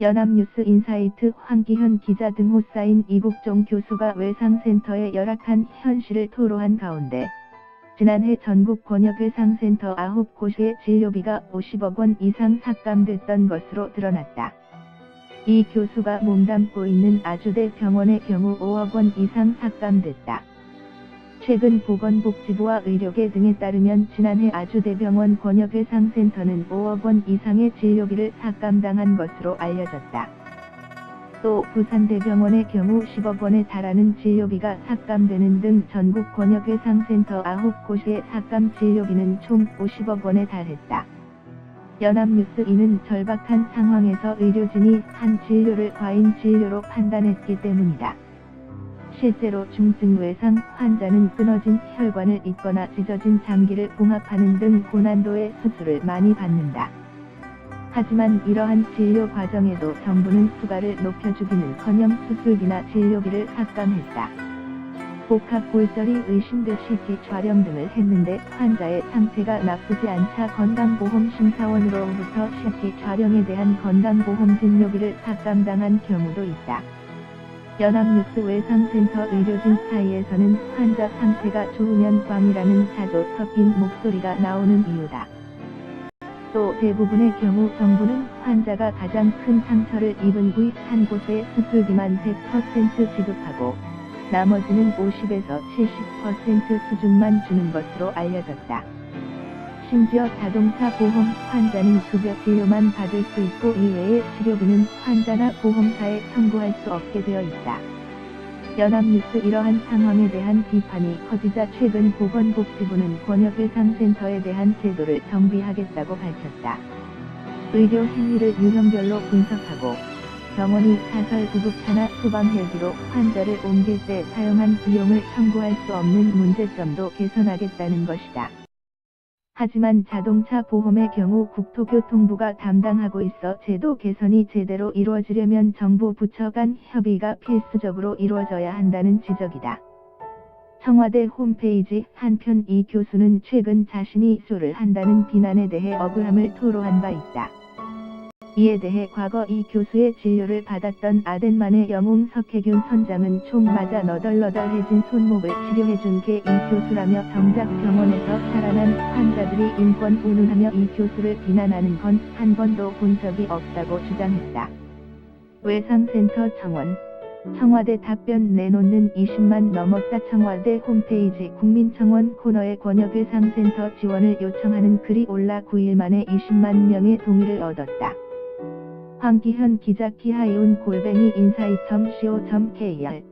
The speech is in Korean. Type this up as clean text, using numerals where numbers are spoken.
연합뉴스 인사이트 황기현 기자 등 호사인 이국종 교수가 외상센터의 열악한 현실을 토로한 가운데 지난해 전국 권역외상센터 9곳의 진료비가 50억 원 이상 삭감됐던 것으로 드러났다. 이 교수가 몸담고 있는 아주대 병원의 경우 5억 원 이상 삭감됐다. 최근 보건복지부와 의료계 등에 따르면 지난해 아주대병원 권역외상센터는 5억 원 이상의 진료비를 삭감당한 것으로 알려졌다. 또 부산대병원의 경우 10억 원에 달하는 진료비가 삭감되는 등 전국 권역외상센터 9곳의 삭감 진료비는 총 50억 원에 달했다. 연합뉴스 이는 절박한 상황에서 의료진이 한 진료를 과잉 진료로 판단했기 때문이다. 실제로 중증 외상 환자는 끊어진 혈관을 잇거나 찢어진 장기를 봉합하는 등 고난도의 수술을 많이 받는다. 하지만 이러한 진료 과정에도 정부는 수가를 높여주기는커녕 수술비나 진료비를 삭감했다. 복합 골절이 의심돼 CT 촬영 등을 했는데 환자의 상태가 나쁘지 않자 건강보험심사원으로부터 CT 촬영에 대한 건강보험진료비를 삭감당한 경우도 있다. 연합뉴스 외상센터 의료진 사이에서는 환자 상태가 좋으면 꽝이라는 자조 섞인 목소리가 나오는 이유다. 또 대부분의 경우 정부는 환자가 가장 큰 상처를 입은 부위 한 곳의 수술비만 100% 지급하고 나머지는 50에서 70% 수준만 주는 것으로 알려졌다. 심지어 자동차 보험 환자는 급여 진료만 받을 수 있고 이외의 치료비는 환자나 보험사에 청구할 수 없게 되어 있다. 연합뉴스 이러한 상황에 대한 비판이 커지자 최근 보건복지부는 권역외상센터에 대한 제도를 정비하겠다고 밝혔다. 의료 행위를 유형별로 분석하고 병원이 사설 구급차나 소방 헬기로 환자를 옮길 때 사용한 비용을 청구할 수 없는 문제점도 개선하겠다는 것이다. 하지만 자동차 보험의 경우 국토교통부가 담당하고 있어 제도 개선이 제대로 이루어지려면 정부 부처 간 협의가 필수적으로 이루어져야 한다는 지적이다. 청와대 홈페이지 한편 이 교수는 최근 자신이 수술을 한다는 비난에 대해 억울함을 토로한 바 있다. 이에 대해 과거 이 교수의 진료를 받았던 아덴만의 영웅 석혜균 선장은 총 맞아 너덜너덜해진 손목을 치료해준 게 이 교수라며 정작 병원에서 살아난 환자들이 인권 운운하며 이 교수를 비난하는 건 한 번도 본 적이 없다고 주장했다. 외상센터 청원 청와대 답변 내놓는 20만 넘었다. 청와대 홈페이지 국민청원 코너에 권역외상센터 지원을 요청하는 글이 올라 9일 만에 20만 명의 동의를 얻었다. 황기현 기자 키하이운 @insight.co.kr